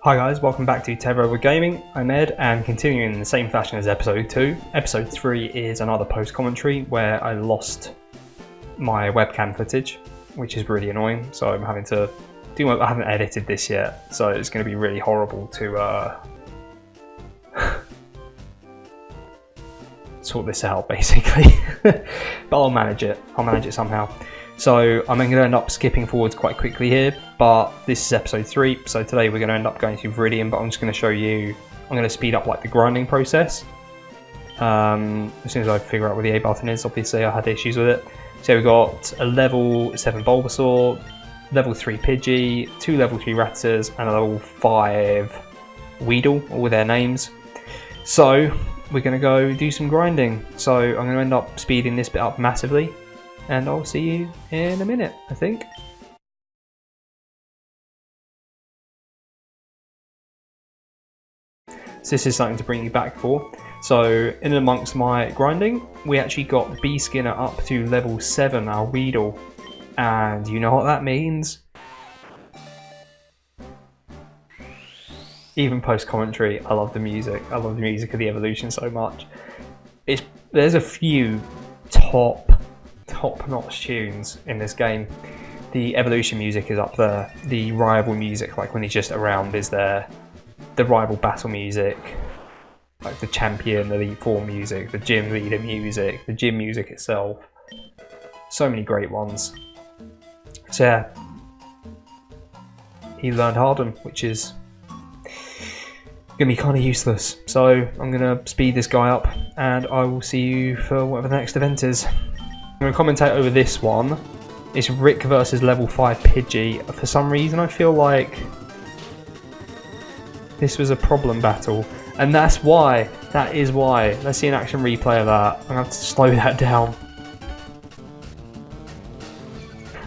Hi guys, welcome back to Terror with Gaming. I'm Ed, and continuing in the same fashion as episode 2. Episode 3 is another post-commentary where I lost my webcam footage, which is really annoying, so I'm having to do I haven't edited this yet, so it's going to be really horrible to sort this out basically. But I'll manage it somehow. So I'm going to end up skipping forwards quite quickly here, but this is episode 3, so today we're going to end up going through Viridian, but I'm just going to show you, I'm going to speed up like the grinding process. As soon as I figure out where the A button is, obviously I had issues with it. So we've got a level 7 Bulbasaur, level 3 Pidgey, 2 level 3 Raptors, and a level 5 Weedle, all with their names. So we're going to go do some grinding. So I'm going to end up speeding this bit up massively. And I'll see you in a minute, I think. So this is something to bring you back for. So in amongst my grinding, we actually got B Skinner up to level 7, our Weedle. And you know what that means? Even post-commentary, I love the music. I love the music of the evolution so much. There's a few top-notch tunes in this game. The evolution music is up there. The rival music, like when he's just around, is there. The rival battle music, like the champion Elite Four music, the gym leader music, the gym music itself. So many great ones. So yeah, he learned Harden, which is gonna be kind of useless. So I'm gonna speed this guy up, and I will see you for whatever the next event is. I'm going to commentate over this one. It's Rick versus level 5 Pidgey. For some reason I feel like this was a problem battle, and that is why. Let's see an action replay of that. I'm going to have to slow that down.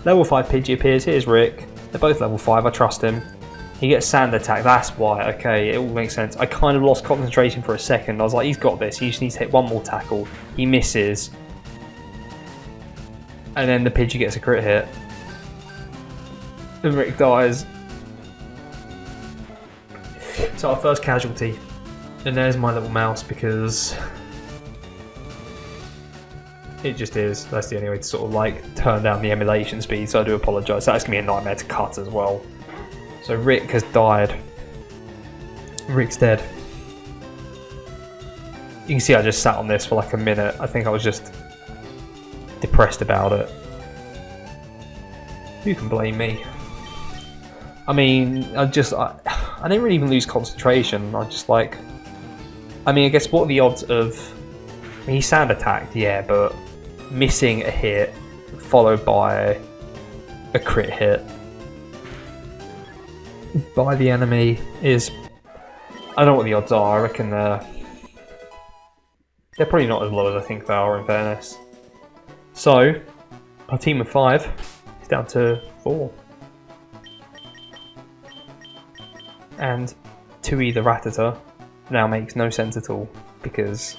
Level 5 Pidgey appears, here's Rick. They're both level 5, I trust him. He gets sand attack, that's why, okay, it all makes sense. I kind of lost concentration for a second. I was like, he's got this, he just needs to hit one more tackle. He misses. And then the Pidgey gets a crit hit. And Rick dies. So our first casualty. And there's my little mouse because it just is. That's the only way to sort of like turn down the emulation speed, so I do apologise. That's going to be a nightmare to cut as well. So Rick has died. Rick's dead. You can see I just sat on this for like a minute. I think I was just depressed about it. Who can blame me? I mean, I didn't really even lose concentration. I just like, I mean, I guess what are the odds of, I mean, he sand attacked, yeah, but missing a hit followed by a crit hit by the enemy is, I don't know what the odds are. I reckon they're probably not as low as I think they are, in fairness. So, our team of 5 is down to 4. And to either Rattata now makes no sense at all, because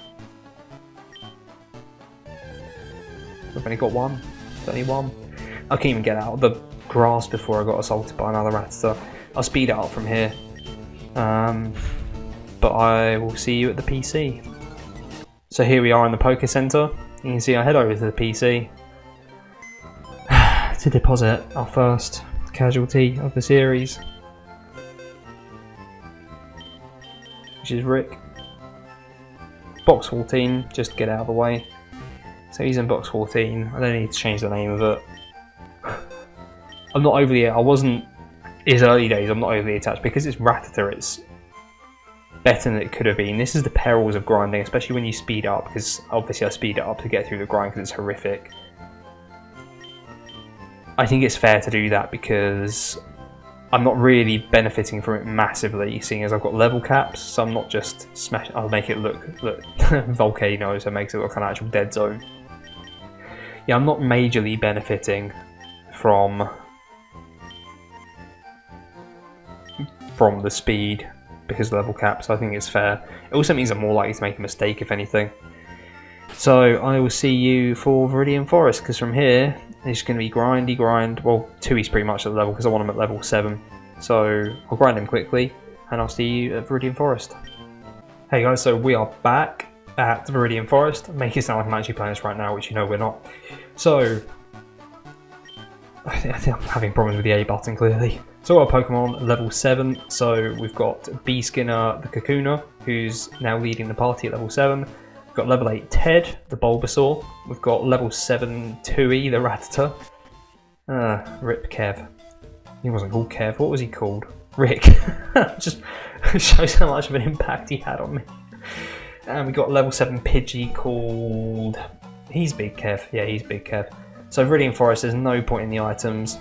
we've only got one. There's only one. I can't even get out of the grass before I got assaulted by another Rattata. I'll speed it up from here. But I will see you at the PC. So here we are in the Poké Center. You can see I head over to the PC to deposit our first casualty of the series, which is Rick. Box 14, just to get out of the way. So he's in box 14. I don't need to change the name of it. I wasn't, his early days, I'm not overly attached because it's Rattata, it's better than it could have been. This is the perils of grinding, especially when you speed up, because obviously I speed it up to get through the grind because it's horrific. I think it's fair to do that because I'm not really benefiting from it massively, seeing as I've got level caps, so I'm not just smashing. I'll make it look volcano, so it makes it look like an actual dead zone. Yeah, I'm not majorly benefiting from the speed because of level caps. I think it's fair. It also means I'm more likely to make a mistake, if anything. So I will see you for Viridian Forest, because from here it's going to be grind. Well, 2 is pretty much at the level because I want him at level 7. So I'll grind him quickly and I'll see you at Viridian Forest. Hey guys, so we are back at Viridian Forest. Make it sound like I'm actually playing this right now, which you know we're not. So, I think I'm having problems with the A button clearly. So our Pokemon level 7, so we've got B Skinner the Kakuna, who's now leading the party at level 7. We've got level 8 Ted, the Bulbasaur. We've got level 7 Tui, the Rattata. Rip Kev. He wasn't called Kev, what was he called? Rick. Just shows how much of an impact he had on me. And we got level 7 Pidgey called... He's Big Kev, yeah he's Big Kev. So Viridian Forest, there's no point in the items.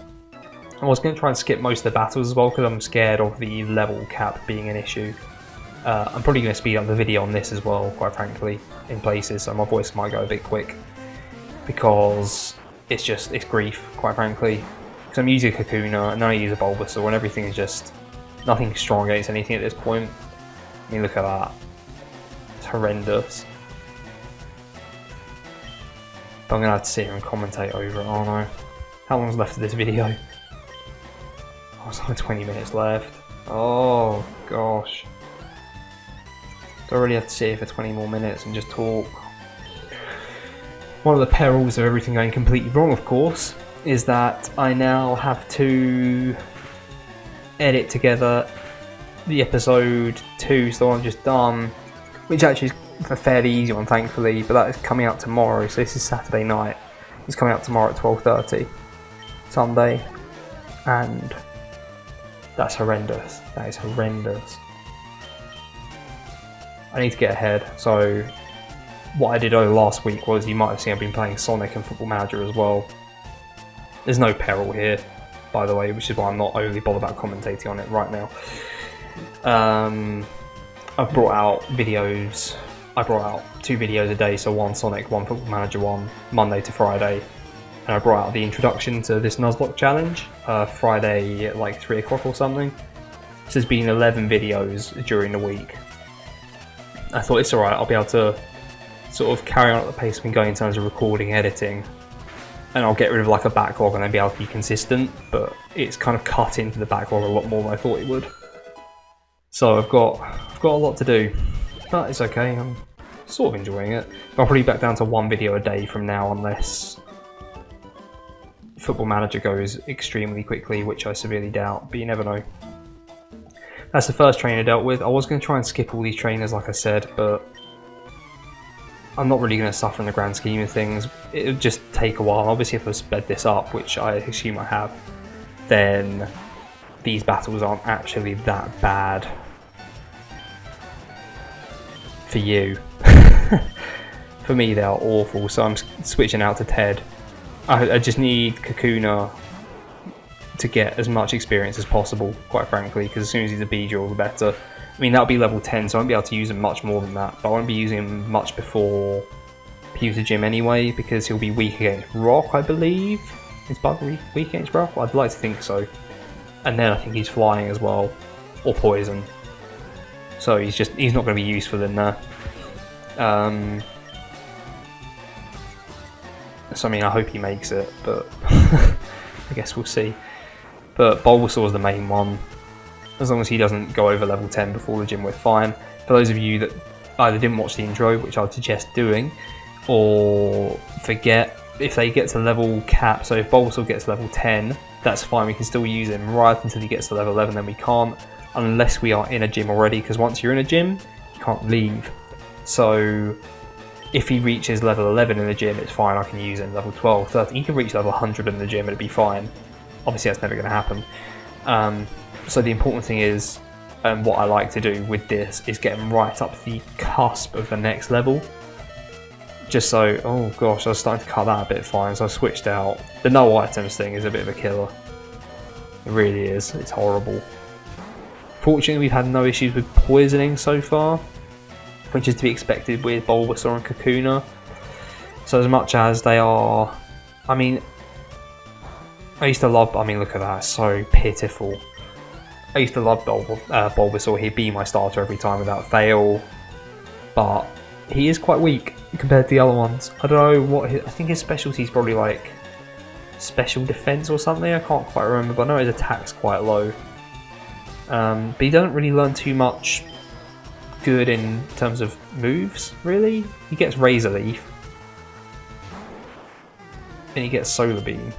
I was going to try and skip most of the battles as well because I'm scared of the level cap being an issue. I'm probably going to speed up the video on this as well, quite frankly, in places, so my voice might go a bit quick. Because it's grief, quite frankly. Because I'm using a Kakuna, and then I use a Bulbasaur, and everything is just... nothing strong against anything at this point. I mean, look at that. It's horrendous. But I'm going to have to sit here and commentate over it, aren't I? How long's left of this video? Oh, it's only 20 minutes left. Oh, gosh. Do I really have to sit here for 20 more minutes and just talk? One of the perils of everything going completely wrong, of course, is that I now have to edit together the episode 2, so I've just done, which actually is a fairly easy one, thankfully, but that is coming out tomorrow, so this is Saturday night. It's coming out tomorrow at 12:30, Sunday, and that's horrendous. That is horrendous. I need to get ahead, so what I did over last week was, you might have seen I've been playing Sonic and Football Manager as well. There's no peril here, by the way, which is why I'm not overly bothered about commentating on it right now. I've brought out videos. I brought out 2 videos a day, so one Sonic, one Football Manager, one Monday to Friday. And I brought out the introduction to this Nuzlocke challenge, Friday at like 3 o'clock or something. So there's been 11 videos during the week. I thought it's alright, I'll be able to sort of carry on at the pace I've been going in terms of recording, editing. And I'll get rid of like a backlog and then be able to be consistent, but it's kind of cut into the backlog a lot more than I thought it would. So I've got a lot to do, but it's okay, I'm sort of enjoying it. I'll probably be back down to 1 video a day from now unless Football Manager goes extremely quickly, which I severely doubt, but you never know. That's the first trainer dealt with. I was going to try and skip all these trainers like I said, but I'm not really going to suffer in the grand scheme of things. It'll just take a while. Obviously if I sped this up, which I assume I have, then these battles aren't actually that bad for you. For me they are awful, so I'm switching out to Ted. I just need Kakuna to get as much experience as possible, quite frankly, because as soon as he's a B-Drill, the better. I mean, that'll be level 10, so I won't be able to use him much more than that, but I won't be using him much before Pewter Gym anyway, because he'll be weak against Rock, I believe. Is Bug weak against Rock? Well, I'd like to think so. And then I think he's Flying as well, or Poison. So he's not going to be useful in there. So I mean, I hope he makes it, but I guess we'll see. But Bulbasaur's the main one. As long as he doesn't go over level 10 before the gym, we're fine. For those of you that either didn't watch the intro, which I would suggest doing, or forget, if they get to level cap, so if Bulbasaur gets level 10, that's fine, we can still use him right until he gets to level 11, then we can't, unless we are in a gym already, because once you're in a gym, you can't leave. So if he reaches level 11 in the gym, it's fine, I can use him. Level 12, 13, he can reach level 100 in the gym, it'd be fine. Obviously that's never going to happen. So the important thing is, what I like to do with this is get him right up the cusp of the next level. Just so, oh gosh, I was starting to cut that a bit fine, so I switched out. The no items thing is a bit of a killer. It really is, it's horrible. Fortunately we've had no issues with poisoning so far, which is to be expected with Bulbasaur and Kakuna. So as much as they are, I mean, I used to love, I mean look at that, so pitiful. I used to love Bulbasaur, he'd be my starter every time without fail, but he is quite weak compared to the other ones. I don't know what, I think his specialty is probably like special defense or something, I can't quite remember, but I know his attack's quite low. but he doesn't really learn too much good in terms of moves, really. He gets Razor Leaf, and he gets Solar Beam.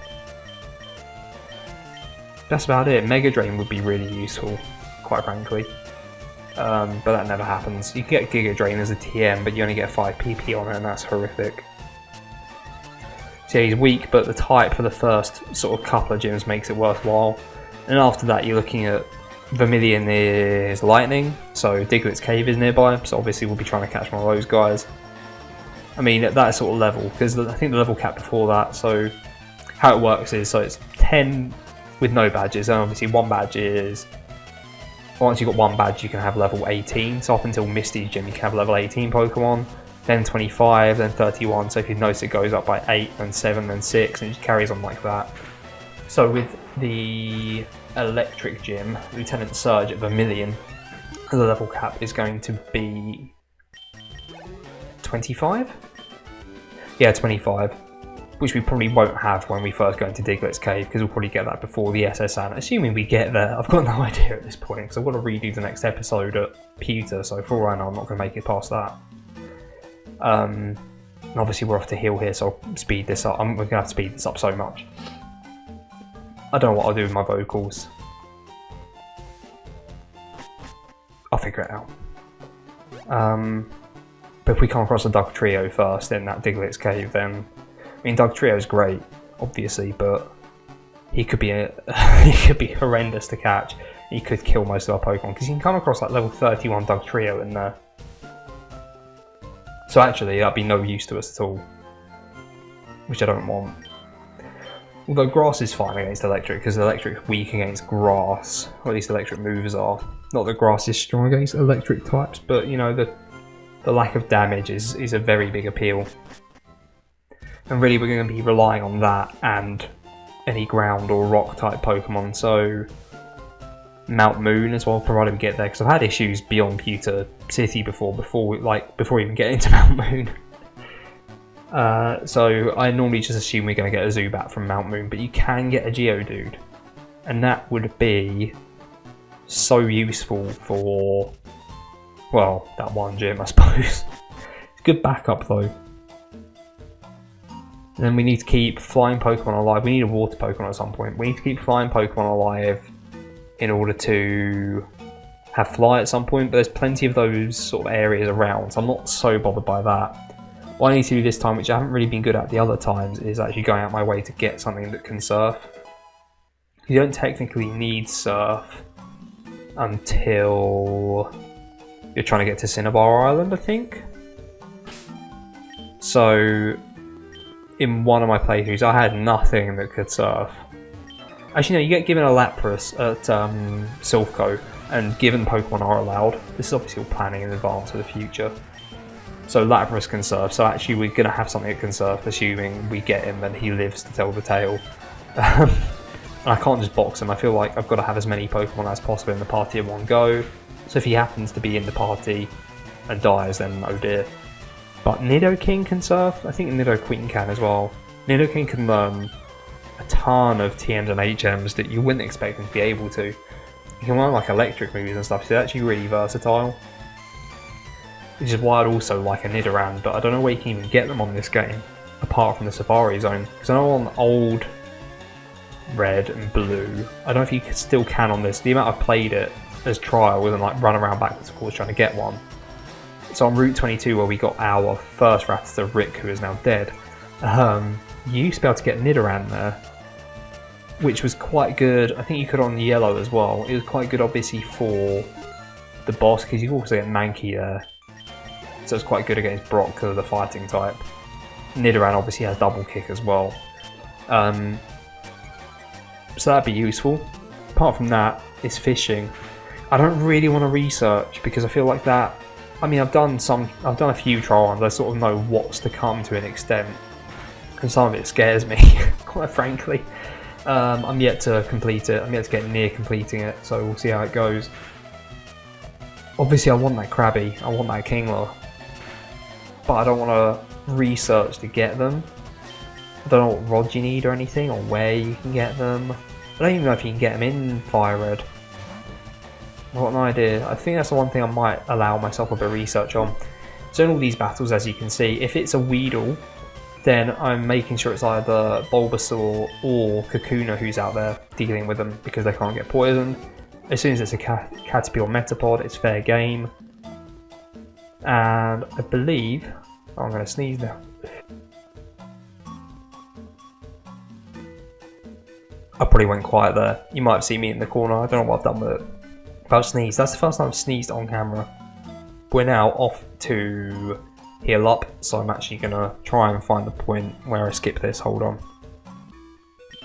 That's about it. Mega Drain would be really useful, quite frankly. But that never happens. You can get Giga Drain as a TM, but you only get 5 PP on it, and that's horrific. So yeah, he's weak, but the type for the first sort of couple of gyms makes it worthwhile. And after that, you're looking at Vermilion is Lightning, so Diglett's Cave is nearby, so obviously we'll be trying to catch one of those guys. I mean, at that sort of level, because I think the level cap before that, so how it works is, so it's 10 with no badges, and obviously one badge is, once you've got one badge you can have level 18, so up until Misty's gym you can have level 18 Pokemon, then 25, then 31, so if you notice it goes up by 8, then 7, then 6, and it just carries on like that. So with the Electric Gym, Lieutenant Surge at Vermilion, the level cap is going to be 25? Yeah, 25. Which we probably won't have when we first go into Diglett's Cave, because we'll probably get that before the SSN. Assuming we get there, I've got no idea at this point, because I've got to redo the next episode at Pewter, so for all I know I'm not going to make it past that. And obviously we're off to heal here, so I'll speed this up. We're going to have to speed this up so much. I don't know what I'll do with my vocals. I'll figure it out. But if we come across a Dugtrio first in that Diglett's Cave, then I mean, Dugtrio's great, obviously, but he could be he could be horrendous to catch. He could kill most of our Pokemon, because you can come across like level 31 Dugtrio in there. So actually, that'd be no use to us at all, which I don't want. Although Grass is fine against Electric, because Electric's weak against Grass, or at least Electric moves are. Not that Grass is strong against Electric types, but you know, the lack of damage is a very big appeal. And really we're going to be relying on that and any ground or rock type Pokemon, so Mount Moon as well, provided we get there, because I've had issues beyond Pewter City before we even get into Mount Moon. So I normally just assume we're going to get a Zubat from Mount Moon, but you can get a Geodude, and that would be so useful for, well, that one gym I suppose. It's good backup though. And then we need to keep flying Pokemon alive. We need a water Pokemon at some point. We need to keep flying Pokemon alive in order to have fly at some point, but there's plenty of those sort of areas around, so I'm not so bothered by that. What I need to do this time, which I haven't really been good at the other times, is actually going out my way to get something that can surf. You don't technically need surf until you're trying to get to Cinnabar Island, I think. So in one of my playthroughs I had nothing that could surf. Actually no, you get given a Lapras at Silphco, and given Pokemon are allowed. This is obviously all planning in advance for the future. So Lapras can surf, so actually we're going to have something that can surf, assuming we get him and he lives to tell the tale. And I can't just box him, I feel like I've got to have as many Pokemon as possible in the party in one go. So if he happens to be in the party and dies, then oh dear. But Nidoking can surf, I think Nidoqueen can as well. Nidoking can learn a ton of TMs and HMs that you wouldn't expect him to be able to. He can learn like electric moves and stuff, so they're actually really versatile. Which is why I'd also like a Nidoran, but I don't know where you can even get them on this game, apart from the Safari Zone. Because I know on old Red and Blue, I don't know if you still can on this. The amount I've played it as trial and like run around backwards and forwards trying to get one. So on Route 22, where we got our first Rattata Rick, who is now dead, you used to be able to get Nidoran there, which was quite good. I think you could on Yellow as well. It was quite good obviously for the boss, because you can also get Mankey there. So it's quite good against Brock because of the fighting type. Nidoran obviously has double kick as well. So that'd be useful. Apart from that, it's fishing. I don't really want to research because I feel like that. I mean, I've done a few trial runs. I sort of know what's to come to an extent, and some of it scares me, quite frankly. I'm yet to complete it. I'm yet to get near completing it, so we'll see how it goes. Obviously, I want that Krabby. I want that Kingler, but I don't want to research to get them. I don't know what rods you need or anything, or where you can get them. I don't even know if you can get them in Fire Red. I've got an idea. I think that's the one thing I might allow myself a bit of research on. So in all these battles, as you can see, if it's a Weedle, then I'm making sure it's either Bulbasaur or Kakuna who's out there dealing with them because they can't get poisoned. As soon as it's a Caterpie or Metapod, it's fair game. And I believe... Oh, I'm going to sneeze now. I probably went quiet there. You might have seen me in the corner. I don't know what I've done with it. But I've sneezed. That's the first time I've sneezed on camera. We're now off to heal up, so I'm actually going to try and find the point where I skip this. Hold on.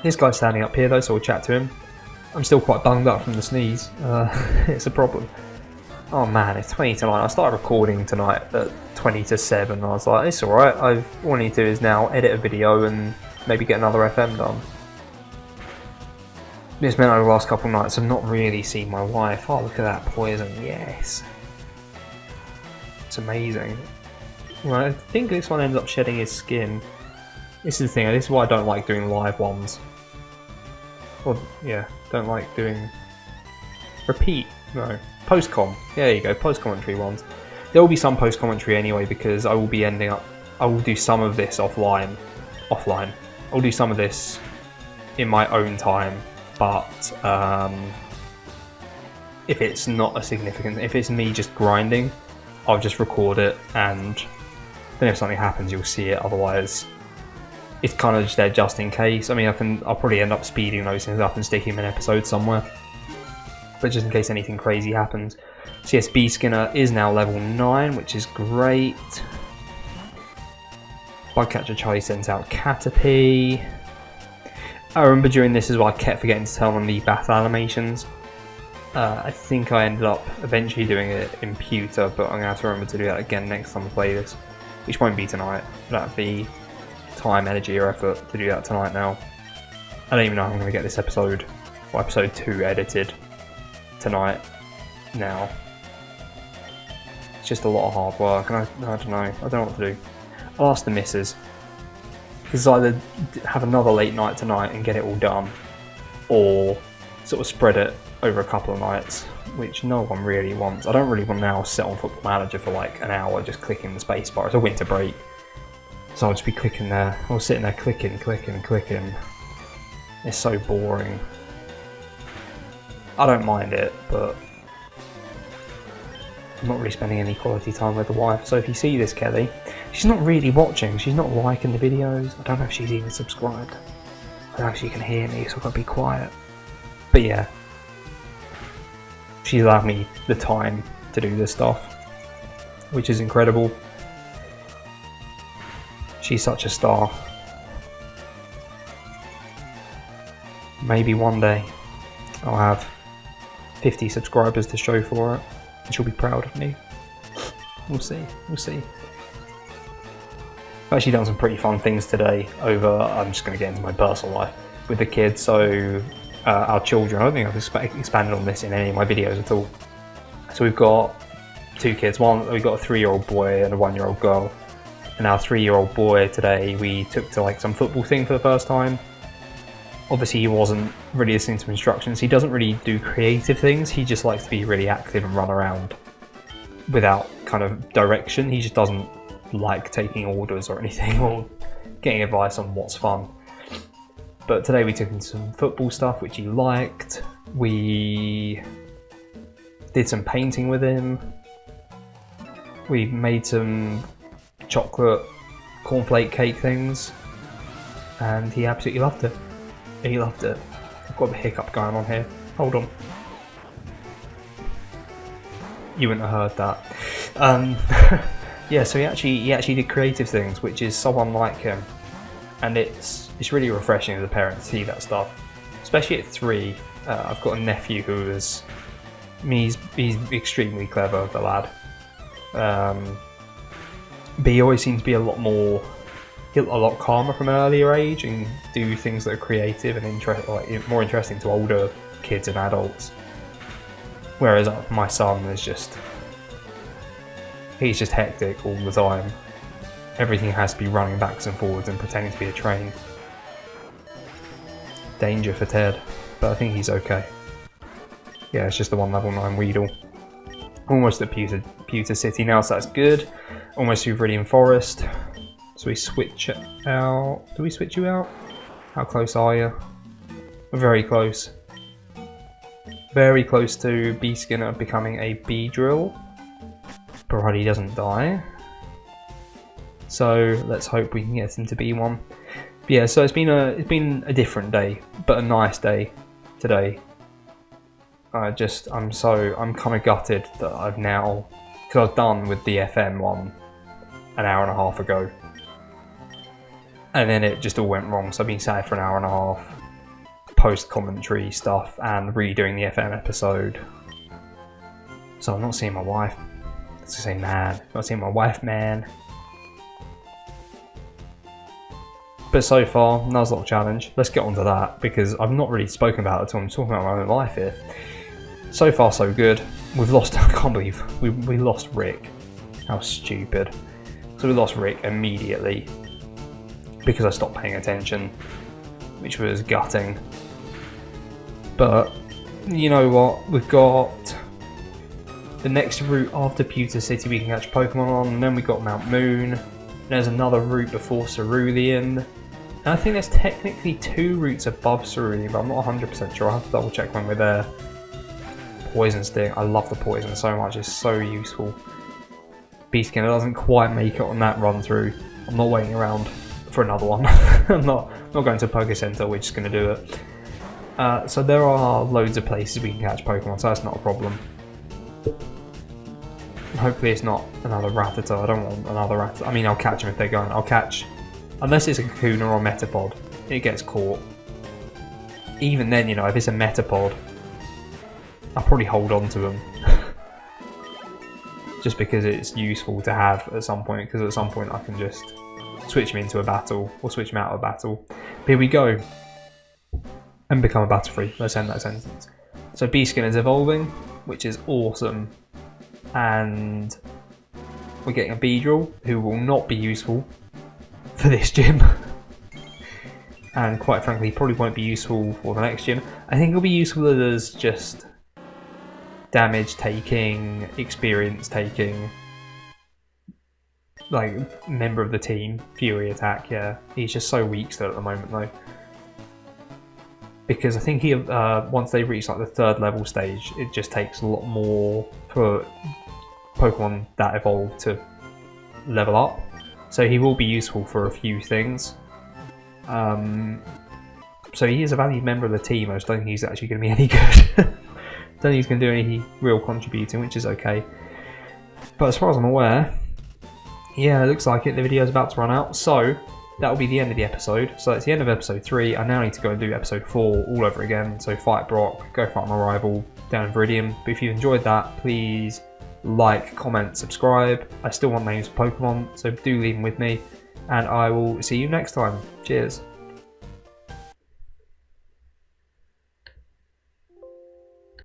This guy's standing up here though, so we'll chat to him. I'm still quite bunged up from the sneeze. It's a problem. Oh man, it's 20 to 9. I started recording tonight at 20 to 7. I was like, it's alright. All I need to do is now edit a video and maybe get another FM done. This meant over the last couple of nights I've not really seen my wife. Oh, look at that poison. Yes. It's amazing. Well, I think this one ends up shedding his skin. This is the thing. This is why I don't like doing live ones. Well, yeah, don't like doing... Repeat. No. Post-com. There you go. Post-commentary ones. There will be some post-commentary anyway because I will be ending up... I will do some of this offline. I'll do some of this in my own time. But if it's not a significant... If it's me just grinding, I'll just record it and then if something happens you'll see it. Otherwise it's kind of just there just in case. I mean, I'll probably end up speeding those things up and sticking them in episodes somewhere. But just in case anything crazy happens. CSB Skinner is now level 9, which is great. Bugcatcher Charlie sends out Caterpie. I remember during this as well I kept forgetting to turn on the battle animations. I think I ended up eventually doing it in Pewter, but I'm going to have to remember to do that again next time I play this. Which won't be tonight. That'd be time, energy or effort to do that tonight now. I don't even know how I'm going to get this episode, or episode 2 edited tonight now. It's just a lot of hard work and I don't know. I don't know what to do. I'll ask the missus. Because either have another late night tonight and get it all done, or sort of spread it over a couple of nights, which no one really wants. I don't really want to now sit on Football Manager for like an hour just clicking the spacebar. It's a winter break, so I'll just be clicking there. I'll sitting there clicking. It's so boring. I don't mind it, but I'm not really spending any quality time with the wife. So if you see this, Kelly, she's not really watching. She's not liking the videos. I don't know if she's even subscribed. I don't know if she can hear me, so I've got to be quiet. But yeah, she's allowed me the time to do this stuff, which is incredible. She's such a star. Maybe one day I'll have 50 subscribers to show for it, and she'll be proud of me. We'll see. I've actually done some pretty fun things today I'm just going to get into my personal life with the kids. So our children, I don't think I've expanded on this in any of my videos at all. So we've got 2 kids. We've got a 3-year-old boy and a 1-year-old girl. And our 3-year-old boy today we took to like some football thing for the first time. Obviously he wasn't really listening to instructions. He doesn't really do creative things. He just likes to be really active and run around without kind of direction. He just doesn't like taking orders or anything or getting advice on what's fun. But today we took him some football stuff which he liked. We did some painting with him. We made some chocolate cornflake cake things and he absolutely loved it. He loved it. I've got a hiccup going on here. Hold on. You wouldn't have heard that. Yeah, so he actually did creative things, which is so unlike him, and it's really refreshing as a parent to see that stuff, especially at 3. I've got a nephew who is, he's extremely clever, the lad. But he always seems to be a lot calmer from an earlier age and do things that are creative and more interesting to older kids and adults. Whereas my son is he's just hectic all the time. Everything has to be running backwards and forwards and pretending to be a train. Danger for Ted, but I think he's okay. Yeah, it's just the one level 9 Weedle. Almost at Pewter City now, so that's good. Almost to Viridian Forest. So we switch out. Do we switch you out? How close are you? We're very close. Very close to Bee Skinner becoming a Bee Drill. Provided he doesn't die. So let's hope we can get him to be one. But yeah, so it's been a different day, but a nice day today. I'm kind of gutted that I've now, because I was done with the FM one an hour and a half ago, and then it just all went wrong. So I've been sat for an hour and a half, post commentary stuff and redoing the FM episode. So I'm not seeing my wife. Let's just say man, not seeing my wife, man. But so far, Nuzlocke challenge. Let's get on to that because I've not really spoken about it at all. I'm talking about my own life here. So far, so good. We've lost. I can't believe we lost Rick. How stupid. So we lost Rick immediately because I stopped paying attention, which was gutting. But you know what? We've got the next route after Pewter City we can catch Pokemon on, and then we got Mount Moon. There's another route before Cerulean. And I think there's technically 2 routes above Cerulean, but I'm not 100% sure. I'll have to double check when we're there. Poison Sting. I love the poison so much. It's so useful. Bee Skinner doesn't quite make it on that run through. I'm not waiting around for another one. I'm not going to Poké Center. We're just going to do it. So there are loads of places we can catch Pokemon, so that's not a problem. Hopefully it's not another Rattata. I don't want another Rattata. I mean, I'll catch them if they're going. I'll catch... Unless it's a Kakuna or a Metapod, it gets caught. Even then, you know, if it's a Metapod, I'll probably hold on to them. Just because it's useful to have at some point, because at some point I can just switch them into a battle, or switch them out of a battle. But here we go. And become a battle free. Let's end that sentence. So Bee Skinner's evolving, which is awesome. And we're getting a Beedrill, who will not be useful for this gym. And quite frankly, probably won't be useful for the next gym. I think it'll be useful as just damage taking, experience taking, like member of the team, Fury attack, yeah. He's just so weak still at the moment though. Because I think he, once they reach like the 3rd level stage, it just takes a lot more for Pokemon that evolve to level up. So he will be useful for a few things. So he is a valued member of the team. I just don't think he's actually going to be any good. Don't think he's going to do any real contributing, which is okay. But as far as I'm aware, yeah, it looks like it. The video's about to run out. So that will be the end of the episode. So that's the end of episode 3. I now need to go and do episode 4 all over again. So fight Brock, go fight my rival down in Viridian. But if you enjoyed that, please like, comment, subscribe. I still want names for Pokemon, so do leave them with me. And I will see you next time. Cheers.